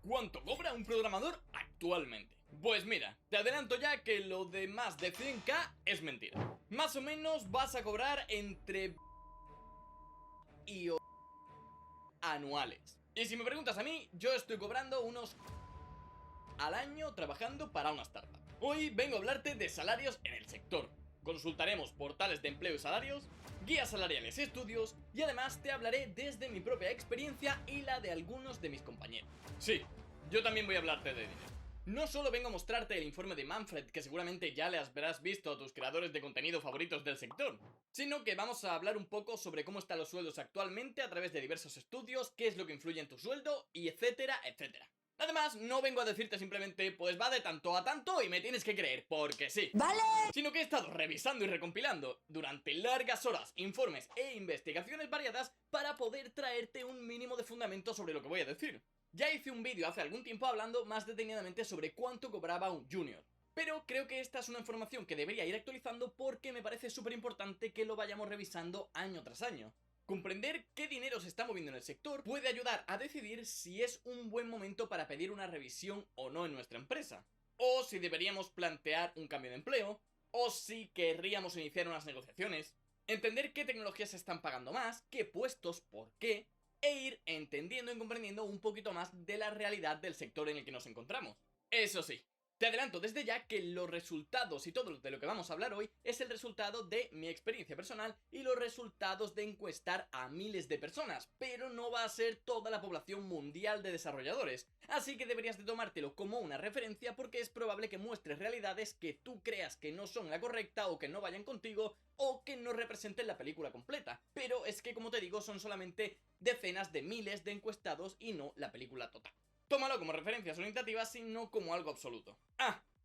¿Cuánto cobra un programador actualmente? Pues mira, te adelanto ya que lo de más de 100k es mentira. Más o menos vas a cobrar entre y anuales. Y si me preguntas a mí, yo estoy cobrando unos al año trabajando para una startup. Hoy vengo a hablarte de salarios en el sector. Consultaremos portales de empleo y salarios, guías salariales y estudios, y además te hablaré desde mi propia experiencia y la de algunos de mis compañeros. Sí, yo también voy a hablarte de dinero. No solo vengo a mostrarte el informe de Manfred, que seguramente ya le habrás visto a tus creadores de contenido favoritos del sector, sino que vamos a hablar un poco sobre cómo están los sueldos actualmente a través de diversos estudios, qué es lo que influye en tu sueldo, y etcétera, etcétera. Además, no vengo a decirte simplemente, pues va de tanto a tanto y me tienes que creer, porque sí. ¡Vale! Sino que he estado revisando y recompilando durante largas horas informes e investigaciones variadas para poder traerte un mínimo de fundamento sobre lo que voy a decir. Ya hice un vídeo hace algún tiempo hablando más detenidamente sobre cuánto cobraba un junior, pero creo que esta es una información que debería ir actualizando porque me parece súper importante que lo vayamos revisando año tras año. Comprender qué dinero se está moviendo en el sector puede ayudar a decidir si es un buen momento para pedir una revisión o no en nuestra empresa, o si deberíamos plantear un cambio de empleo, o si querríamos iniciar unas negociaciones, entender qué tecnologías se están pagando más, qué puestos, por qué, e ir entendiendo y comprendiendo un poquito más de la realidad del sector en el que nos encontramos. Eso sí, te adelanto desde ya que los resultados y todo de lo que vamos a hablar hoy es el resultado de mi experiencia personal y los resultados de encuestar a miles de personas, pero no va a ser toda la población mundial de desarrolladores, así que deberías de tomártelo como una referencia porque es probable que muestres realidades que tú creas que no son la correcta o que no vayan contigo o que no representen la película completa, pero es que como te digo son solamente decenas de miles de encuestados y no la película total. Tómalo como referencias orientativas y no como algo absoluto.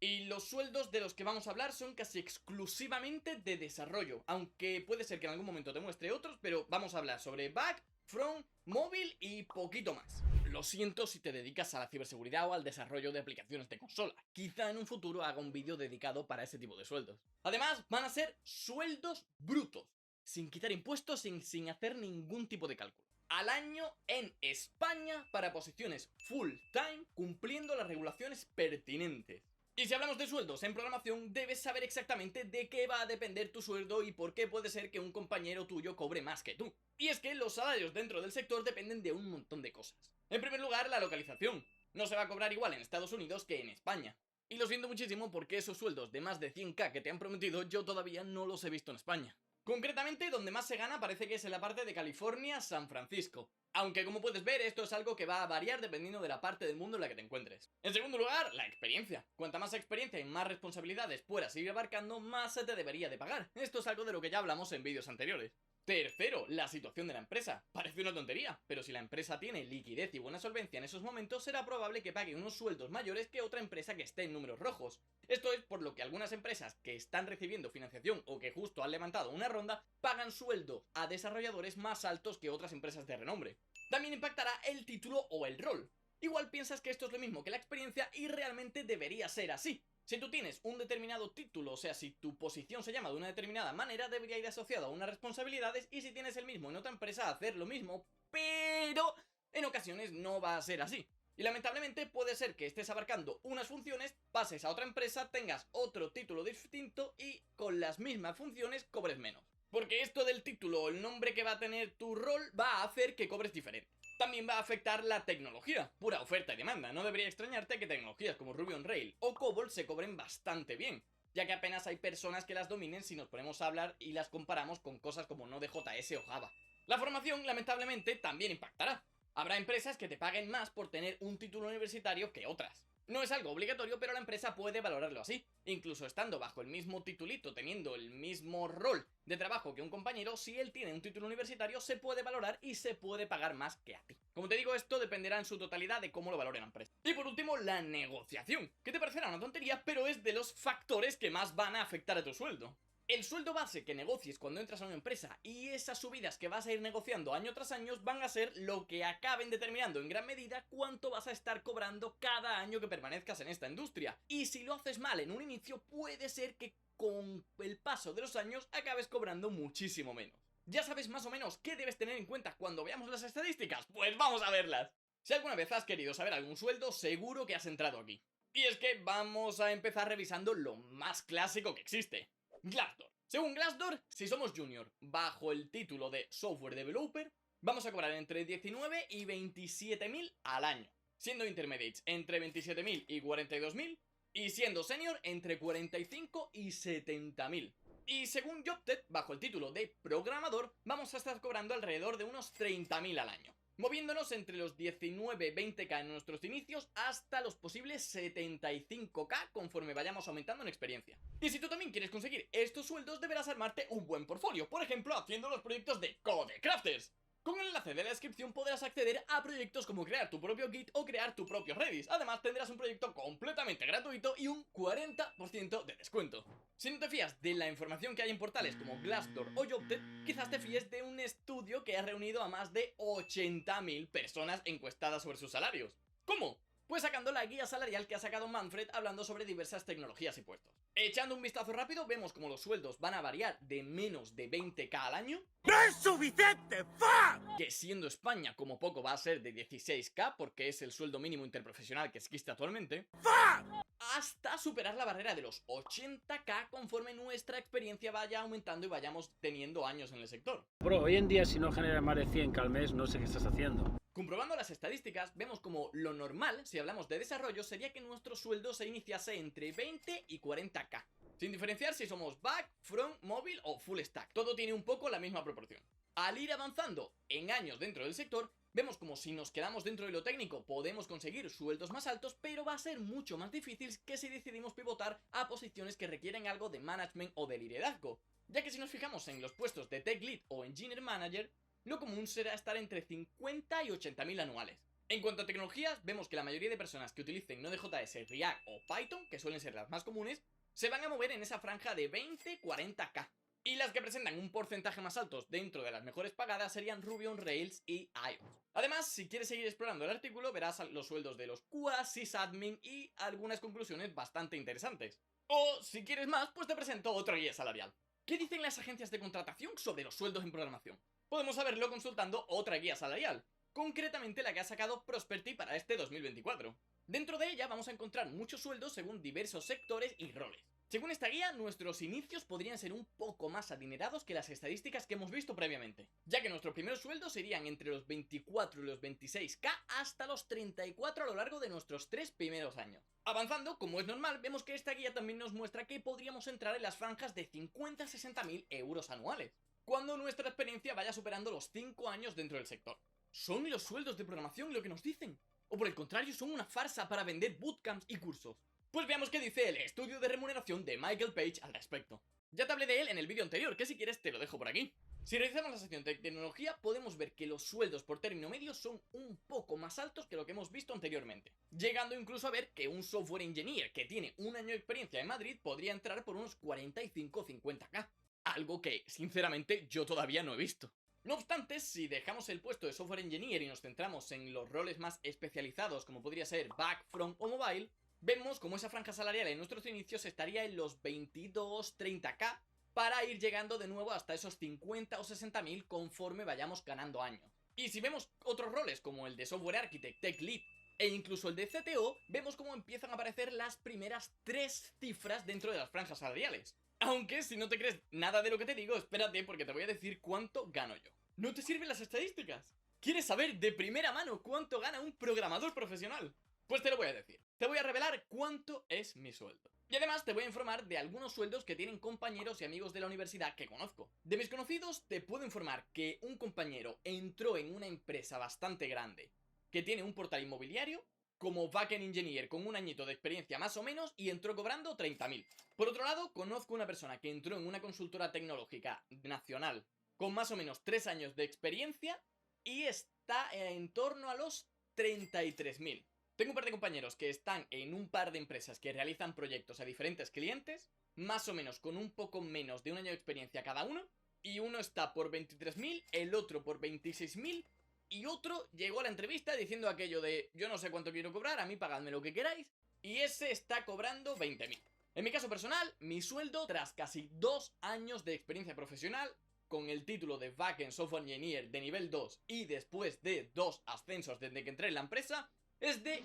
Y los sueldos de los que vamos a hablar son casi exclusivamente de desarrollo, aunque puede ser que en algún momento te muestre otros, pero vamos a hablar sobre back, front, móvil y poquito más. Lo siento si te dedicas a la ciberseguridad o al desarrollo de aplicaciones de consola, quizá en un futuro haga un vídeo dedicado para ese tipo de sueldos. Además, van a ser sueldos brutos, sin quitar impuestos, sin hacer ningún tipo de cálculo. Al año en España para posiciones full time cumpliendo las regulaciones pertinentes. Y si hablamos de sueldos en programación, debes saber exactamente de qué va a depender tu sueldo y por qué puede ser que un compañero tuyo cobre más que tú. Y es que los salarios dentro del sector dependen de un montón de cosas. En primer lugar, la localización. No se va a cobrar igual en Estados Unidos que en España. Y lo siento muchísimo porque esos sueldos de más de 100k que te han prometido yo todavía no los he visto en España. Concretamente, donde más se gana parece que es en la parte de California, San Francisco. Aunque como puedes ver, esto es algo que va a variar dependiendo de la parte del mundo en la que te encuentres. En segundo lugar, la experiencia. Cuanta más experiencia y más responsabilidades puedas ir abarcando, más se te debería de pagar. Esto es algo de lo que ya hablamos en vídeos anteriores. Tercero, la situación de la empresa. Parece una tontería, pero si la empresa tiene liquidez y buena solvencia en esos momentos, será probable que pague unos sueldos mayores que otra empresa que esté en números rojos. Esto es por lo que algunas empresas que están recibiendo financiación o que justo han levantado una ronda, pagan sueldos a desarrolladores más altos que otras empresas de renombre. También impactará el título o el rol. Igual piensas que esto es lo mismo que la experiencia y realmente debería ser así. Si tú tienes un determinado título, o sea, si tu posición se llama de una determinada manera, debería ir asociado a unas responsabilidades, y si tienes el mismo en otra empresa, hacer lo mismo, pero en ocasiones no va a ser así. Y lamentablemente puede ser que estés abarcando unas funciones, pases a otra empresa, tengas otro título distinto y con las mismas funciones cobres menos. Porque esto del título o el nombre que va a tener tu rol va a hacer que cobres diferente. También va a afectar la tecnología, pura oferta y demanda. No debería extrañarte que tecnologías como Ruby on Rails o Cobol se cobren bastante bien, ya que apenas hay personas que las dominen si nos ponemos a hablar y las comparamos con cosas como Node.js o Java. La formación, lamentablemente, también impactará. Habrá empresas que te paguen más por tener un título universitario que otras. No es algo obligatorio, pero la empresa puede valorarlo así. Incluso estando bajo el mismo titulito, teniendo el mismo rol de trabajo que un compañero, si él tiene un título universitario, se puede valorar y se puede pagar más que a ti. Como te digo, esto dependerá en su totalidad de cómo lo valore la empresa. Y por último, la negociación, que te parecerá una tontería, pero es de los factores que más van a afectar a tu sueldo. El sueldo base que negocies cuando entras a una empresa y esas subidas que vas a ir negociando año tras año van a ser lo que acaben determinando en gran medida cuánto vas a estar cobrando cada año que permanezcas en esta industria. Y si lo haces mal en un inicio, puede ser que con el paso de los años acabes cobrando muchísimo menos. ¿Ya sabes más o menos qué debes tener en cuenta cuando veamos las estadísticas? Pues vamos a verlas. Si alguna vez has querido saber algún sueldo, seguro que has entrado aquí. Y es que vamos a empezar revisando lo más clásico que existe: Glassdoor. Según Glassdoor, si somos junior bajo el título de software developer, vamos a cobrar entre 19 y 27.000 al año, siendo intermediates entre 27.000 y 42.000, y siendo senior entre 45 y 70.000. Y según Jobted, bajo el título de programador, vamos a estar cobrando alrededor de unos 30.000 al año, moviéndonos entre los 19-20k en nuestros inicios hasta los posibles 75k conforme vayamos aumentando en experiencia. Y si tú también quieres conseguir estos sueldos, deberás armarte un buen portfolio, por ejemplo haciendo los proyectos de Codecrafters. Con el enlace de la descripción podrás acceder a proyectos como crear tu propio Git o crear tu propio Redis. Además tendrás un proyecto completamente gratuito y un 40% de descuento. Si no te fías de la información que hay en portales como Glassdoor o Jobted, quizás te fíes de un estudio que ha reunido a más de 80.000 personas encuestadas sobre sus salarios. ¿Cómo? Pues sacando la guía salarial que ha sacado Manfred hablando sobre diversas tecnologías y puestos. Echando un vistazo rápido vemos como los sueldos van a variar de menos de 20k al año. ¡No es suficiente! ¡Fuck! Que siendo España como poco va a ser de 16k porque es el sueldo mínimo interprofesional que existe actualmente. ¡Fuck! Hasta superar la barrera de los 80k conforme nuestra experiencia vaya aumentando y vayamos teniendo años en el sector. Bro, hoy en día si no generas más de 100k al mes, no sé qué estás haciendo. Comprobando las estadísticas, vemos como lo normal, si hablamos de desarrollo, sería que nuestro sueldo se iniciase entre 20 y 40k. Sin diferenciar si somos back, front, móvil o full stack. Todo tiene un poco la misma proporción. Al ir avanzando en años dentro del sector, vemos como si nos quedamos dentro de lo técnico podemos conseguir sueldos más altos, pero va a ser mucho más difícil que si decidimos pivotar a posiciones que requieren algo de management o de liderazgo. Ya que si nos fijamos en los puestos de Tech Lead o Engineer Manager, lo común será estar entre 50 y 80.000 anuales. En cuanto a tecnologías, vemos que la mayoría de personas que utilicen Node.js, React o Python, que suelen ser las más comunes, se van a mover en esa franja de 20-40k. Y las que presentan un porcentaje más alto dentro de las mejores pagadas serían Ruby on Rails y iOS. Además, si quieres seguir explorando el artículo, verás los sueldos de los QA, sysadmin y algunas conclusiones bastante interesantes. O, si quieres más, pues te presento otra guía salarial. ¿Qué dicen las agencias de contratación sobre los sueldos en programación? Podemos saberlo consultando otra guía salarial, concretamente la que ha sacado Prosperity para este 2024. Dentro de ella vamos a encontrar muchos sueldos según diversos sectores y roles. Según esta guía, nuestros inicios podrían ser un poco más adinerados que las estadísticas que hemos visto previamente, ya que nuestros primeros sueldos serían entre los 24 y los 26k hasta los 34 a lo largo de nuestros 3 primeros años. Avanzando, como es normal, vemos que esta guía también nos muestra que podríamos entrar en las franjas de 50 a 60.000 euros anuales, cuando nuestra experiencia vaya superando los 5 años dentro del sector. ¿Son los sueldos de programación lo que nos dicen? ¿O por el contrario son una farsa para vender bootcamps y cursos? Pues veamos qué dice el estudio de remuneración de Michael Page al respecto. Ya te hablé de él en el vídeo anterior, que si quieres te lo dejo por aquí. Si realizamos la sección de tecnología, podemos ver que los sueldos por término medio son un poco más altos que lo que hemos visto anteriormente, llegando incluso a ver que un software engineer que tiene un año de experiencia en Madrid podría entrar por unos 45 o 50k, algo que sinceramente yo todavía no he visto. No obstante, si dejamos el puesto de software engineer y nos centramos en los roles más especializados como podría ser back, front o mobile, vemos como esa franja salarial en nuestros inicios estaría en los 22-30k para ir llegando de nuevo hasta esos 50 o 60.000 conforme vayamos ganando años. Y si vemos otros roles como el de Software Architect, Tech Lead e incluso el de CTO, vemos cómo empiezan a aparecer las primeras 3 cifras dentro de las franjas salariales. Aunque si no te crees nada de lo que te digo, espérate porque te voy a decir cuánto gano yo. ¿No te sirven las estadísticas? ¿Quieres saber de primera mano cuánto gana un programador profesional? Pues te lo voy a decir. Te voy a revelar cuánto es mi sueldo. Y además te voy a informar de algunos sueldos que tienen compañeros y amigos de la universidad que conozco. De mis conocidos te puedo informar que un compañero entró en una empresa bastante grande que tiene un portal inmobiliario como backend engineer con un añito de experiencia más o menos y entró cobrando 30.000. Por otro lado, conozco una persona que entró en una consultora tecnológica nacional con más o menos 3 años de experiencia y está en torno a los 33.000. Tengo un par de compañeros que están en un par de empresas que realizan proyectos a diferentes clientes, más o menos con un poco menos de un año de experiencia cada uno, y uno está por 23.000, el otro por 26.000, y otro llegó a la entrevista diciendo aquello de yo no sé cuánto quiero cobrar, a mí pagadme lo que queráis, y ese está cobrando 20.000. En mi caso personal, mi sueldo tras casi 2 años de experiencia profesional con el título de Backend Software Engineer de nivel 2 y después de 2 ascensos desde que entré en la empresa, es de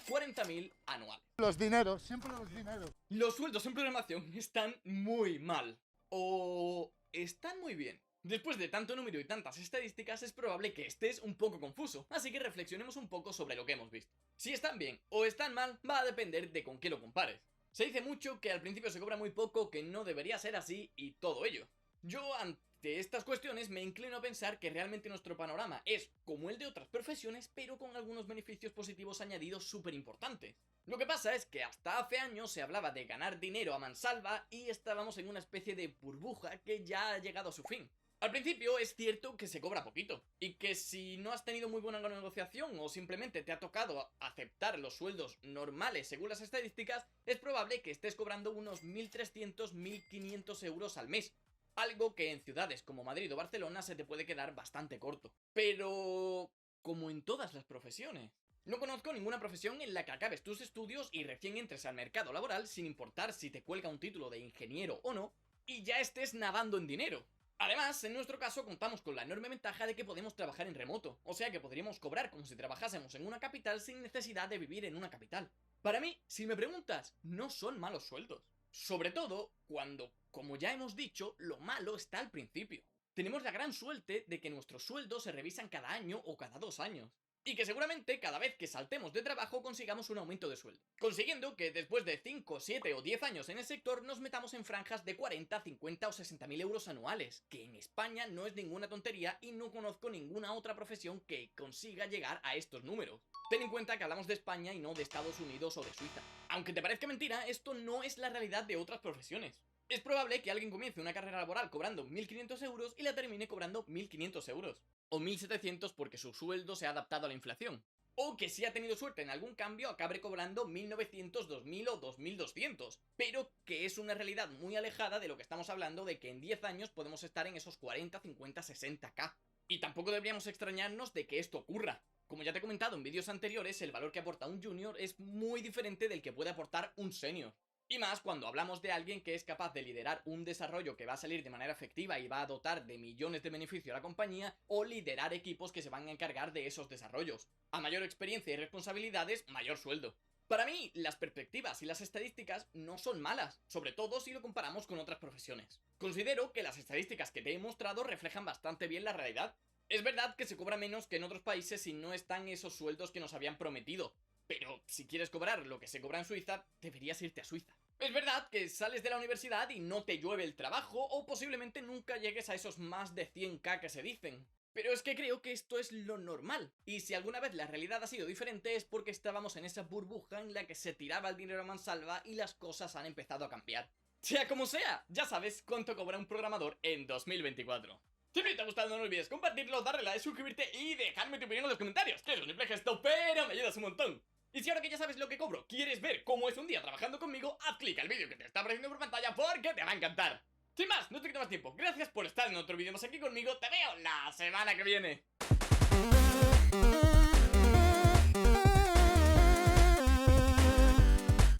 40.000 anuales. Los dineros, siempre los dineros. Los sueldos en programación están muy mal. O están muy bien. Después de tanto número y tantas estadísticas es probable que estés un poco confuso, así que reflexionemos un poco sobre lo que hemos visto. Si están bien o están mal va a depender de con qué lo compares. Se dice mucho que al principio se cobra muy poco, que no debería ser así y todo ello. Yo ante estas cuestiones me inclino a pensar que realmente nuestro panorama es como el de otras profesiones, pero con algunos beneficios positivos añadidos súper importantes. Lo que pasa es que hasta hace años se hablaba de ganar dinero a mansalva y estábamos en una especie de burbuja que ya ha llegado a su fin. Al principio es cierto que se cobra poquito, y que si no has tenido muy buena negociación o simplemente te ha tocado aceptar los sueldos normales según las estadísticas, es probable que estés cobrando unos 1.300-1.500 euros al mes. Algo que en ciudades como Madrid o Barcelona se te puede quedar bastante corto. Pero como en todas las profesiones. No conozco ninguna profesión en la que acabes tus estudios y recién entres al mercado laboral sin importar si te cuelga un título de ingeniero o no, y ya estés nadando en dinero. Además, en nuestro caso contamos con la enorme ventaja de que podemos trabajar en remoto, o sea que podríamos cobrar como si trabajásemos en una capital sin necesidad de vivir en una capital. Para mí, si me preguntas, no son malos sueldos. Sobre todo cuando, como ya hemos dicho, lo malo está al principio. Tenemos la gran suerte de que nuestros sueldos se revisan cada año o cada 2 años. Y que seguramente cada vez que saltemos de trabajo consigamos un aumento de sueldo, consiguiendo que después de 5, 7 o 10 años en el sector nos metamos en franjas de 40, 50 o 60.000 euros anuales, que en España no es ninguna tontería y no conozco ninguna otra profesión que consiga llegar a estos números. Ten en cuenta que hablamos de España y no de Estados Unidos o de Suiza. Aunque te parezca mentira, esto no es la realidad de otras profesiones. Es probable que alguien comience una carrera laboral cobrando 1.500 euros y la termine cobrando 1.500 euros. O 1.700 porque su sueldo se ha adaptado a la inflación. O que si ha tenido suerte en algún cambio acabe cobrando 1.900, 2.000 o 2.200. Pero que es una realidad muy alejada de lo que estamos hablando de que en 10 años podemos estar en esos 40, 50, 60k. Y tampoco deberíamos extrañarnos de que esto ocurra. Como ya te he comentado en vídeos anteriores, el valor que aporta un junior es muy diferente del que puede aportar un senior. Y más cuando hablamos de alguien que es capaz de liderar un desarrollo que va a salir de manera efectiva y va a dotar de millones de beneficio a la compañía, o liderar equipos que se van a encargar de esos desarrollos. A mayor experiencia y responsabilidades, mayor sueldo. Para mí, las perspectivas y las estadísticas no son malas, sobre todo si lo comparamos con otras profesiones. Considero que las estadísticas que te he mostrado reflejan bastante bien la realidad. Es verdad que se cobra menos que en otros países y no están esos sueldos que nos habían prometido. Pero si quieres cobrar lo que se cobra en Suiza, deberías irte a Suiza. Es verdad que sales de la universidad y no te llueve el trabajo, o posiblemente nunca llegues a esos más de 100k que se dicen. Pero es que creo que esto es lo normal. Y si alguna vez la realidad ha sido diferente es porque estábamos en esa burbuja en la que se tiraba el dinero a mansalva y las cosas han empezado a cambiar. Sea como sea, ya sabes cuánto cobra un programador en 2024. Si te ha gustado no olvides compartirlo, darle like, suscribirte y dejarme tu opinión en los comentarios, que es un simple gesto, pero me ayudas un montón. Y si ahora que ya sabes lo que cobro, quieres ver cómo es un día trabajando conmigo, haz clic al vídeo que te está apareciendo por pantalla porque te va a encantar. Sin más, no te quito más tiempo, gracias por estar en otro vídeo más aquí conmigo, te veo la semana que viene.